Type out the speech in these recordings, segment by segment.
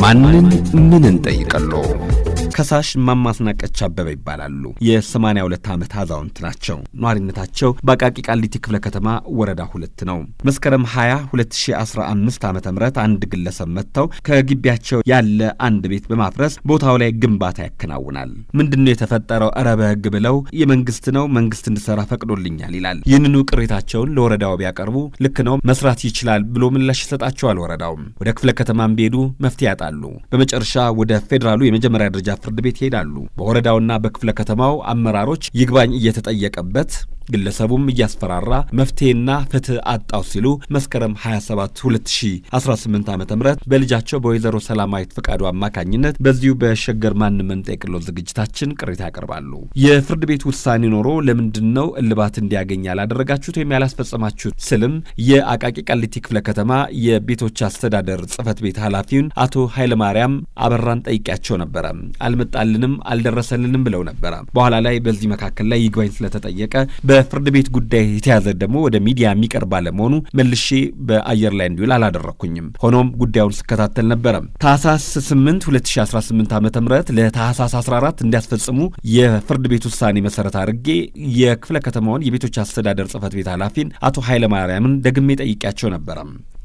ማንን ምን እንጠይቀሎ? ከሳሽ ማማስናቀች አበበ ይባላሉ። የ82 ዓመት አዛውንት ናቸው። ኗሪነታቸው በአቃቂ ቃሊቲ ክፍለ ከተማ ወረዳ 2 ነው። መስከረም 20 2015 ዓ.ም አንድ ግለሰብ መጥተው ከግቢያቸው ያለ አንድ ቤት በማፍረስ ቦታው ላይ ግንባታ ያከናውናል። ምንድነው የተፈጠረው? አረ በህግ ብለው የመንግስት ነው መንግስት እንድሰራ ፈቅዶልኛል ይላል። ይህንኑ ቅሬታቸውን ለወረዳው ቢያቀርቡ ልክ ነው መስራት ይችላል ብሎ ምላሽ ይሰጣቸዋል። ወረዳው ወደ ክፍለ ከተማም ቢሄዱ መፍትሄ ያጣሉ። በመጨረሻ ወደ ፌደራሉ የመጀመሪያ ደረጃ ፍርድ ቤት ይሄዳሉ። በወረዳውና በክፍለ ከተማው አመራሮች ይግባኝ እየተጠየቀበት ግለሰቡም እያስፈራራ መፍትሄና ፍትህ አጣው ሲሉ መስከረም 27 2018 ዓ.ም በልጃቸው በወይዘሮ ሰላማዊት ፍቃዱ አማካኝነት በዚሁ በሸገር ማንም እንጠይቅሎ ዝግጅታችን ቅሬታ ያቀርባሉ። የፍርድ ቤት ውሳኔ ኖሮ ለምንድነው እልባት እንዲያገኝ ያላደረጋችሁት ወይም ያላስፈጸማችሁት ስልም የአቃቂ ቃሊቲ ክፍለ ከተማ የቤቶች አስተዳደር ጽህፈት ቤት ኃላፊውን አቶ ኃይለ ማርያም አበራን ጠይቂያቸው ነበር። አልመጣልንም አልደረሰልንም ብለው ነበር። በኋላ ላይ በዚህ መካከል ላይ ይግባኝ ስለተጠየቀ በፍርድ ቤት ጉዳይ የተያዘ ደግሞ ወደ ሚዲያ የሚቀርብ አለመሆኑ መልሼ በአየር ላይ እንዲውል አላደረኩኝም። ሆኖም ጉዳዩን ስከታተል ነበር። ታህሳስ 8 2018 ዓ.ም ለታህሳስ 14 እንዲያስፈጽሙ የፍርድ ቤት ውሳኔ መሰረት አድርጌ የክፍለ ከተማውን የቤቶች አስተዳደር ጽህፈት ቤት ኃላፊን አቶ ኃይለ ማርያምን ደግሜ ጠይቂያቸው ነበር።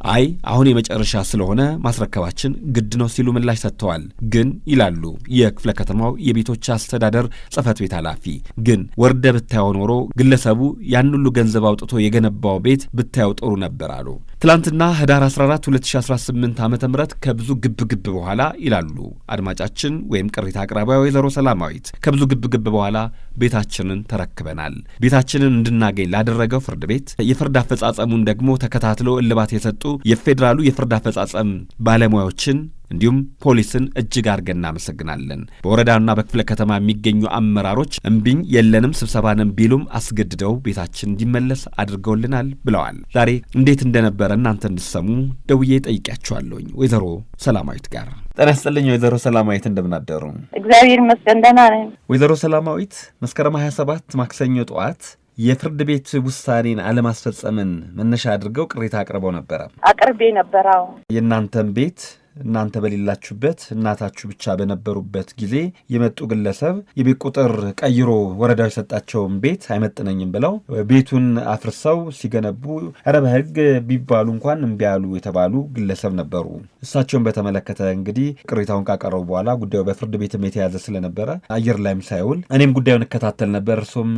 አይ አሁን የመጨረሻ ስለሆነ ማስረከባችን ግድ ነው ሲሉ ምላሽ ሰጥተዋል። ግን ይላሉ የክፍለ ከተማው የቤቶች አስተዳደር ጽህፈት ቤት ኃላፊ፣ ግን ወርደ ብታየው ኖሮ ግለሰቡ ያን ሁሉ ገንዘብ አውጥቶ የገነባው ቤት ብታየው ጥሩ ነበር አሉ። ትላንትና ህዳር 14 2018 ዓ.ም ከብዙ ግብግብ በኋላ ይላሉ አድማጫችን ወይም ቅሬታ አቅራቢዋ ወይዘሮ ሰላማዊት፣ ከብዙ ግብግብ በኋላ ቤታችንን ተረክበናል። ቤታችንን እንድናገኝ ላደረገው ፍርድ ቤት የፍርድ አፈጻጸሙን ደግሞ ተከታትሎ እልባት የሰጡ የፌደራሉ የፍርድ አፈጻጸም ባለሙያዎችን እንዲሁም ፖሊስን እጅግ አድርገን እናመሰግናለን። በወረዳና በክፍለ ከተማ የሚገኙ አመራሮች እምቢኝ የለንም ስብሰባንም ቢሉም አስገድደው ቤታችን እንዲመለስ አድርገውልናል ብለዋል። ዛሬ እንዴት እንደነበረ እናንተ እንድትሰሙ ደውዬ ጠይቄያቸዋለሁኝ ወይዘሮ ሰላማዊት ጋር። ጤና ይስጥልኝ ወይዘሮ ሰላማዊት፣ እንደምናደሩ? እግዚአብሔር ይመስገን ደህና ነኝ። ወይዘሮ ሰላማዊት መስከረም 27 ማክሰኞ ጠዋት የፍርድ ቤት ውሳኔን አለማስፈጸምን መነሻ አድርገው ቅሬታ አቅርበው ነበር። አቅርቤ ነበርው። የእናንተን ቤት እናንተ በሌላችሁበት እናታችሁ ብቻ በነበሩበት ጊዜ የመጡ ግለሰብ የቤት ቁጥር ቀይሮ ወረዳው የሰጣቸውን ቤት አይመጥነኝም ብለው ቤቱን አፍርሰው ሲገነቡ ኧረ በህግ ቢባሉ እንኳን እምቢ ያሉ የተባሉ ግለሰብ ነበሩ። እሳቸውን በተመለከተ እንግዲህ ቅሬታውን ካቀረቡ በኋላ ጉዳዩ በፍርድ ቤትም የተያዘ ስለነበረ አየር ላይም ሳይውል እኔም ጉዳዩን እከታተል ነበር፣ እርሶም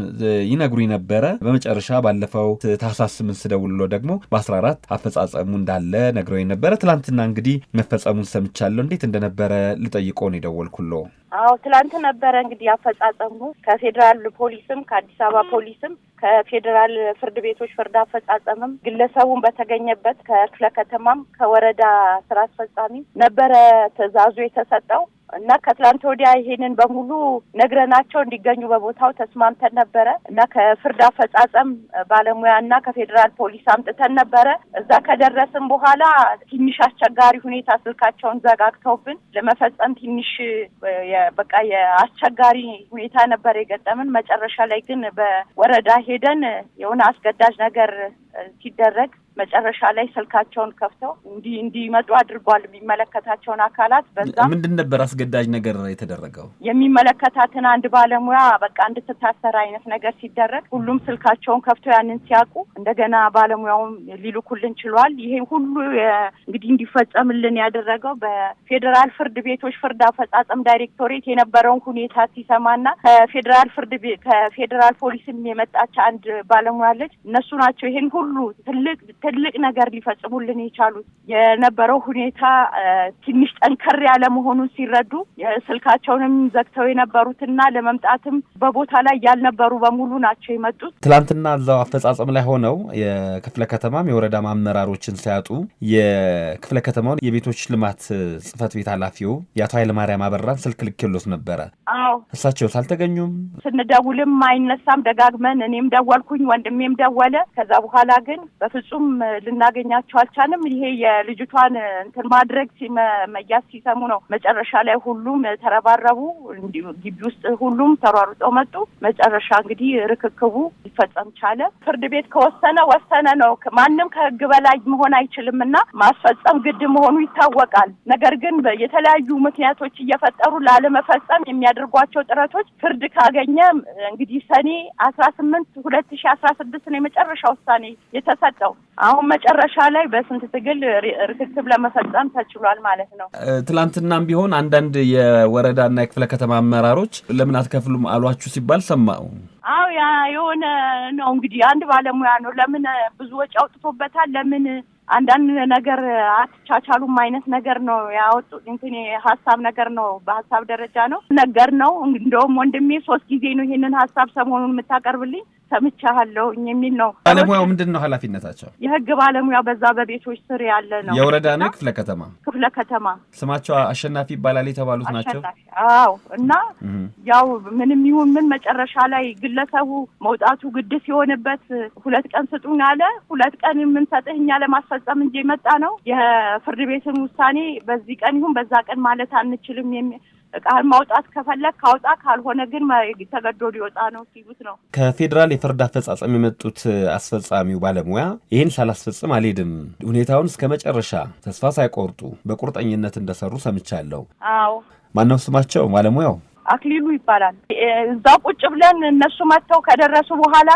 ይነግሩኝ ነበረ። በመጨረሻ ባለፈው ታህሳስ 8 ስደውልሎ ደግሞ በ14 አፈጻጸሙ እንዳለ ነግረውኝ ነበረ። ትላንትና እንግዲህ መፈጸሙን ሰምቻለሁ። እንዴት እንደነበረ ልጠይቆ ነው የደወልኩሎ። አዎ ትላንት ነበረ እንግዲህ አፈጻጸሙ ከፌደራል ፖሊስም ከአዲስ አበባ ፖሊስም ከፌደራል ፍርድ ቤቶች ፍርድ አፈጻጸምም ግለሰቡን በተገኘበት ከክፍለ ከተማም ከወረዳ ስራ አስፈጻሚ ነበረ ትዕዛዙ የተሰጠው እና ከትላንት ወዲያ ይሄንን በሙሉ ነግረናቸው እንዲገኙ በቦታው ተስማምተን ነበረ እና ከፍርድ አፈጻጸም ባለሙያና ከፌደራል ፖሊስ አምጥተን ነበረ። እዛ ከደረስን በኋላ ትንሽ አስቸጋሪ ሁኔታ ስልካቸውን ዘጋግተውብን ለመፈጸም ትንሽ በቃ የአስቸጋሪ ሁኔታ ነበር የገጠምን። መጨረሻ ላይ ግን በወረዳ ሄደን የሆነ አስገዳጅ ነገር ሲደረግ መጨረሻ ላይ ስልካቸውን ከፍተው እንዲመጡ አድርጓል የሚመለከታቸውን አካላት። በዛ ምንድን ነበር አስገዳጅ ነገር የተደረገው? የሚመለከታትን አንድ ባለሙያ በቃ እንድትታሰር አይነት ነገር ሲደረግ ሁሉም ስልካቸውን ከፍተው ያንን ሲያውቁ እንደገና ባለሙያውን ሊልኩልን ችሏል። ይሄ ሁሉ እንግዲህ እንዲፈጸምልን ያደረገው በፌደራል ፍርድ ቤቶች ፍርድ አፈጻጸም ዳይሬክቶሬት የነበረውን ሁኔታ ሲሰማና ከፌደራል ፍርድ ቤት ከፌደራል ፖሊስም የመጣች አንድ ባለሙያ አለች። እነሱ ናቸው ይሄን ሁሉ ትልቅ ነገር ሊፈጽሙልን የቻሉት። የነበረው ሁኔታ ትንሽ ጠንከር ያለ መሆኑን ሲረዱ ስልካቸውንም ዘግተው የነበሩትና ለመምጣትም በቦታ ላይ ያልነበሩ በሙሉ ናቸው የመጡት። ትላንትና እዛው አፈጻጸም ላይ ሆነው የክፍለ ከተማም የወረዳ አመራሮችን ሲያጡ የክፍለ ከተማውን የቤቶች ልማት ጽህፈት ቤት ኃላፊው የአቶ ኃይለ ማርያም አበራን ስልክ ልኬሎት ነበረ። አዎ እሳቸውስ አልተገኙም? ስንደውልም አይነሳም። ደጋግመን እኔም ደወልኩኝ፣ ወንድሜም ደወለ። ከዛ በኋላ በኋላ ግን በፍጹም ልናገኛቸው አልቻልንም። ይሄ የልጅቷን እንትን ማድረግ መያዝ ሲሰሙ ነው መጨረሻ ላይ ሁሉም ተረባረቡ። ግቢ ውስጥ ሁሉም ተሯሩጠው መጡ። መጨረሻ እንግዲህ ርክክቡ ሊፈጸም ቻለ። ፍርድ ቤት ወሰነ ነው። ማንም ከህግ በላይ መሆን አይችልምና ማስፈጸም ግድ መሆኑ ይታወቃል። ነገር ግን የተለያዩ ምክንያቶች እየፈጠሩ ላለመፈጸም የሚያደርጓቸው ጥረቶች ፍርድ ካገኘ እንግዲህ ሰኔ 18 2016 ነው የመጨረሻ ውሳኔ የተሰጠው። አሁን መጨረሻ ላይ በስንት ትግል ርክክብ ለመፈጸም ተችሏል ማለት ነው። ትላንትናም ቢሆን አንዳንድ የወረዳና የክፍለ ከተማ አመራሮች ለምን አትከፍሉም አሏችሁ ሲባል ሰማሁ። አዎ ያ የሆነ ነው እንግዲህ አንድ ባለሙያ ነው። ለምን ብዙ ወጪ አውጥቶበታል፣ ለምን አንዳንድ ነገር አትቻቻሉም አይነት ነገር ነው ያወጡት። እንትን ሀሳብ ነገር ነው፣ በሀሳብ ደረጃ ነው ነገር ነው። እንደውም ወንድሜ 3 ጊዜ ነው ይሄንን ሀሳብ ሰሞኑን የምታቀርብልኝ ሰምቻለሁ የሚል ነው። ባለሙያው ምንድን ነው ኃላፊነታቸው? የህግ ባለሙያ በዛ በቤቶች ስር ያለ ነው። የወረዳ ነው ክፍለ ከተማ ስማቸው አሸናፊ ይባላል የተባሉት ናቸው። አዎ እና ያው ምንም ይሁን ምን መጨረሻ ላይ ግለሰቡ መውጣቱ ግድ ሲሆንበት 2 ቀን ስጡን አለ። 2 ቀን የምንሰጥህ እኛ ለማስፈጸም እንጂ የመጣ ነው። የፍርድ ቤትን ውሳኔ በዚህ ቀን ይሁን በዛ ቀን ማለት አንችልም። ቃል ማውጣት ከፈለክ ካውጣ፣ ካልሆነ ግን ተገዶ ሊወጣ ነው ሲሉት ነው። ከፌዴራል የፍርድ አፈጻጸም የመጡት አስፈጻሚው ባለሙያ ይህን ሳላስፈጽም አልሄድም፣ ሁኔታውን እስከ መጨረሻ ተስፋ ሳይቆርጡ በቁርጠኝነት እንደሰሩ ሰምቻለሁ። አዎ። ማነው ስማቸው ባለሙያው? አክሊሉ ይባላል። እዛው ቁጭ ብለን እነሱ መጥተው ከደረሱ በኋላ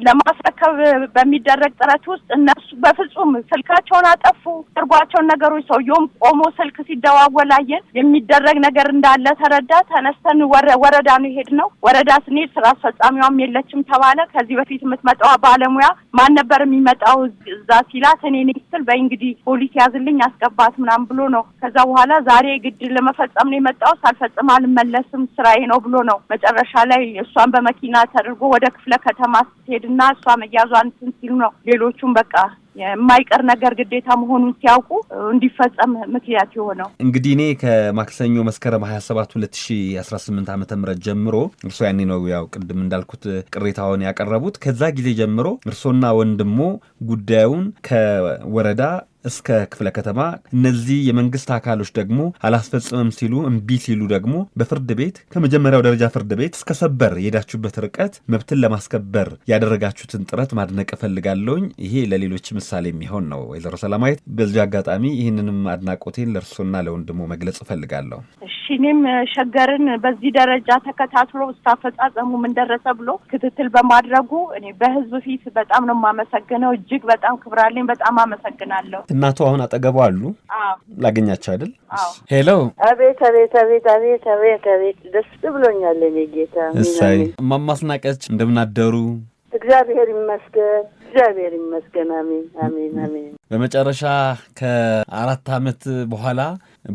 ለማስረከብ በሚደረግ ጥረት ውስጥ እነሱ በፍጹም ስልካቸውን አጠፉ። አድርጓቸውን ነገሮች ሰውየውም ቆሞ ስልክ ሲደዋወላየን የሚደረግ ነገር እንዳለ ተረዳ። ተነስተን ወረዳ ነው የሄድነው። ወረዳ ስንሄድ ስራ አስፈጻሚዋም የለችም ተባለ። ከዚህ በፊት የምትመጣው ባለሙያ ማን ነበር የሚመጣው እዛ ሲላት እኔ ነኝ ስትል በእንግዲህ ፖሊስ ያዝልኝ አስገባት ምናምን ብሎ ነው። ከዛ በኋላ ዛሬ ግድ ለመፈጸም ነው የመጣው፣ ሳልፈጽም አልመለስም ስራዬ ነው ብሎ ነው። መጨረሻ ላይ እሷን በመኪና ተደርጎ ወደ ክፍለ ከተማ ስትሄድና እሷ መያዟን ሲሉ ነው ሌሎቹም በቃ የማይቀር ነገር ግዴታ መሆኑን ሲያውቁ እንዲፈጸም ምክንያት የሆነው። እንግዲህ እኔ ከማክሰኞ መስከረም 27 2018 ዓ.ም ጀምሮ እርሶ ያኔ ነው ያው ቅድም እንዳልኩት ቅሬታውን ያቀረቡት። ከዛ ጊዜ ጀምሮ እርሶና ወንድሞ ጉዳዩን ከወረዳ እስከ ክፍለ ከተማ እነዚህ የመንግስት አካሎች ደግሞ አላስፈጽምም ሲሉ እምቢ ሲሉ ደግሞ በፍርድ ቤት ከመጀመሪያው ደረጃ ፍርድ ቤት እስከ ሰበር የሄዳችሁበት ርቀት መብትን ለማስከበር ያደረጋችሁትን ጥረት ማድነቅ እፈልጋለሁኝ። ይሄ ለሌሎች ምሳሌ የሚሆን ነው። ወይዘሮ ሰላማዊት በዚህ አጋጣሚ ይህንንም አድናቆቴን ለእርሶና ለወንድሞ መግለጽ እፈልጋለሁ። እሺ እኔም ሸገርን በዚህ ደረጃ ተከታትሎ እስካፈጻጸሙ ምን ደረሰ ብሎ ክትትል በማድረጉ እኔ በህዝብ ፊት በጣም ነው የማመሰግነው። እጅግ በጣም ክብራለኝ። በጣም አመሰግናለሁ። እናቱ አሁን አጠገቡ አሉ? አዎ። ላገኛቸው አይደል? አዎ። ሄሎ። አቤት ደስ ብሎኛል እኔ ጌታ። እሰይ እማማ አስናቀች እንደምን አደሩ? እግዚአብሔር ይመስገን። አሜን። በመጨረሻ ከ4 ዓመት በኋላ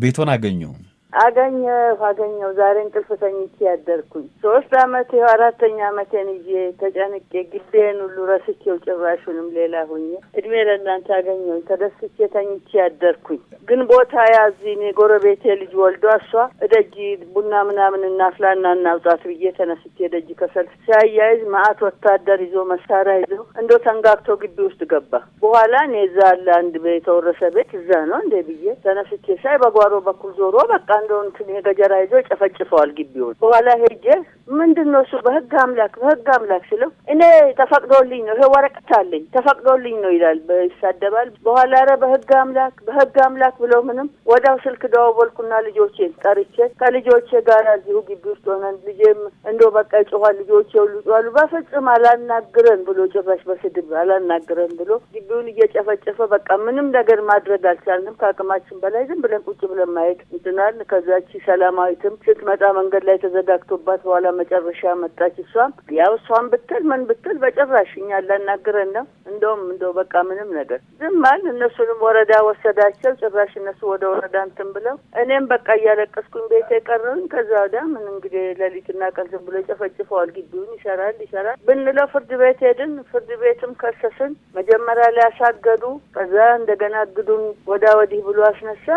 ቤቶን አገኘው። አገኘው ዛሬ እንቅልፍ ተኝቼ ያደርኩኝ 3 ዓመት 4ኛ ዓመቴን ይዤ ተጨንቄ ግዴን ሁሉ ረስቼው ጭራሹንም ሌላ ሁኜ እድሜ ለእናንተ አገኘው ተደስቼ ተኝቼ ያደርኩኝ። ግን ቦታ ያዚኔ ጎረቤቴ ልጅ ወልዶ እሷ እደጅ ቡና ምናምን እናፍላና እናውጣት ብዬ ተነስቼ ደጅ ከሰልፍ ሲያያይዝ ማአት ወታደር ይዞ መሳሪያ ይዞ እንዶ ተንጋግቶ ግቢ ውስጥ ገባ። በኋላ እኔ እዛ አለ አንድ የተወረሰ ቤት እዛ ነው እንደ ብዬ ተነስቼ ሳይ በጓሮ በኩል ዞሮ በቃ እንደው እንትን የገጀራ ይዞ ጨፈጭፈዋል ግቢውን። በኋላ ሄጄ ምንድነው እሱ በህግ አምላክ ስለው እኔ ተፈቅዶልኝ ነው ይሄ ወረቀት አለኝ ተፈቅዶልኝ ነው ይላል ይሳደባል። በኋላ ኧረ በህግ አምላክ ብሎ ምንም ወዳው ስልክ ደወልኩና ልጆቼን ጠርቼ ከልጆቼ ጋር እዚሁ ግቢ ውስጥ ሆነን ልጄም እንደው በቃ ይጮሃል ልጆቼ ሁሉ ጮኻሉ። በፍጹም አላናግረን ብሎ ጭራሽ በስድብ አላናግረን ብሎ ግቢውን እየጨፈጨፈ በቃ ምንም ነገር ማድረግ አልቻልንም። ከአቅማችን በላይ ዝም ብለን ቁጭ ብለን ማየት እንትናል። ከዛች ሰላማዊትም ስትመጣ መንገድ ላይ ተዘጋግቶባት በኋላ መጨረሻ መጣች። እሷም ብትል ምን ብትል በጭራሽ እኛ አላናግረን ነው እንደው በቃ ምንም ነገር ዝም አል። እነሱንም ወረዳ ወሰዳቸው። ጭራሽ እነሱ ወደ ወረዳ እንትን ብለው እኔም በቃ እያለቀስኩኝ ቤቴ ቀረሁኝ። ከዛ ወዲያ ምን እንግዲህ ሌሊትና ቀን ዝም ብሎ ጨፈጭፈዋል። ግቢውን ይሰራል ብንለው ፍርድ ቤት ሄድን። ፍርድ ቤትም ከሰስን። መጀመሪያ ላይ ያሳገዱ፣ ከዛ እንደገና ግዱን ወዳ ወዲህ ብሎ አስነሳ።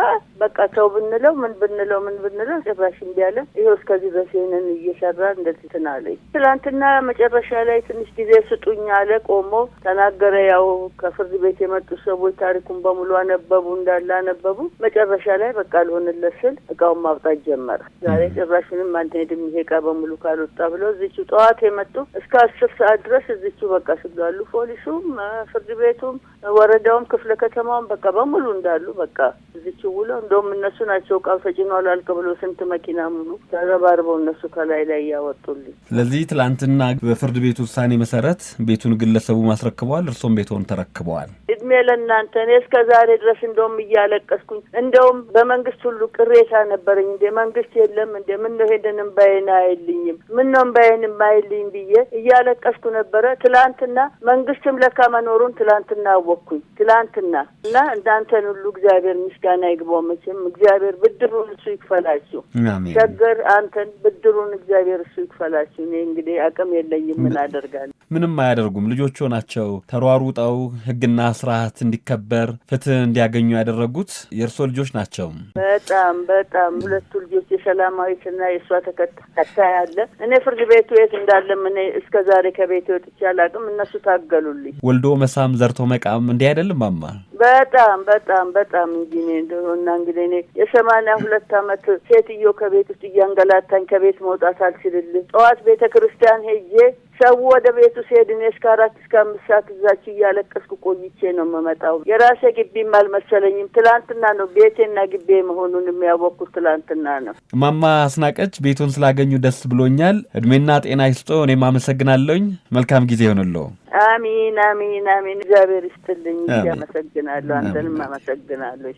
በቃ ተው ብንለው ምን ብንለው ብንለው ምን ብንለው ጭራሽ እምቢ አለ። ይኸው እስከዚህ በሴንን እየሰራ እንደዚህ ትናለኝ። ትላንትና መጨረሻ ላይ ትንሽ ጊዜ ስጡኝ አለ። ቆሞ ተናገረ። ያው ከፍርድ ቤት የመጡ ሰዎች ታሪኩን በሙሉ አነበቡ፣ እንዳላነበቡ መጨረሻ ላይ በቃ አልሆንለት ስል እቃውን ማውጣት ጀመረ። ዛሬ ጭራሽንም አንሄድም ይሄ እቃ በሙሉ ካልወጣ ብለው እዚቹ ጠዋት የመጡ እስከ 10 ሰዓት ድረስ እዚቹ በቃ ስላሉ ፖሊሱም ፍርድ ቤቱም ወረዳውም ክፍለ ከተማውም በቃ በሙሉ እንዳሉ በቃ እዚቹ ውለው እንደውም እነሱ ናቸው እቃው ተጭኗል አልክ ብሎ ስንት መኪና ሙሉ ተረባርበው እነሱ ከላይ ላይ ያወጡልኝ። ስለዚህ ትላንትና በፍርድ ቤት ውሳኔ መሰረት ቤቱን ግለሰቡ ማስረክበዋል፣ እርሶም ቤቱን ተረክበዋል። እድሜ ለእናንተ። እኔ እስከ ዛሬ ድረስ እንደውም እያለቀስኩኝ እንደውም በመንግስት ሁሉ ቅሬታ ነበረኝ። እንደ መንግስት የለም እንደ ምን ነው ሄደንም ባይና አይልኝም ምን ነው ባይንም አይልኝ ብዬ እያለቀስኩ ነበረ። ትላንትና መንግስትም ለካ መኖሩን ትላንትና አወቅኩኝ። ትላንትና እና እንዳንተን ሁሉ እግዚአብሔር ምስጋና ይግባው። መቼም እግዚአብሔር ብድሩን እሱ ይክፈላችሁ። አሜን። ሸገር አንተን ብድሩን እግዚአብሔር እሱ ይክፈላችሁ። እኔ እንግዲህ አቅም የለኝም ምን አደርጋለሁ። ምንም አያደርጉም። ልጆቹ ናቸው ተሯሩጠው ህግና ስርዓት እንዲከበር ፍትህ እንዲያገኙ ያደረጉት የእርሶ ልጆች ናቸው። በጣም በጣም ሁለቱ ልጆች የሰላማዊትና የእሷ ተከታይ አለ። እኔ ፍርድ ቤቱ የት እንዳለም እኔ እስከ ዛሬ ከቤት ወጥቼ አላውቅም። እነሱ ታገሉልኝ። ወልዶ መሳም ዘርቶ መቃም እንዲህ አይደለም ማማ? በጣም በጣም በጣም እንጂ እንደሆነ እንግዲህ እኔ የ82 ዓመት ሴትዮ ከቤት ውስጥ እያንገላታኝ ከቤት መውጣት አልችልልኝ። ጠዋት ቤተ ክርስቲያን ሄጄ ሰው ወደ ቤቱ ሲሄድ እኔ እስከ 4 እስከ 5 ሰዓት እዛች እያለቀስኩ ቆይቼ ነው የምመጣው። የራሴ ግቢም አልመሰለኝም። ትላንትና ነው ቤቴና ግቤ መሆኑን የሚያወቅኩት ትላንትና ነው። ማማ አስናቀች ቤቱን ስላገኙ ደስ ብሎኛል። እድሜና ጤና ይስጦ። እኔም አመሰግናለሁኝ። መልካም ጊዜ ይሁንልዎ። አሚን አሚን አሚን። እግዚአብሔር ይስጥልኝ። አመሰግናለሁ። አንተንም አመሰግናለሁ።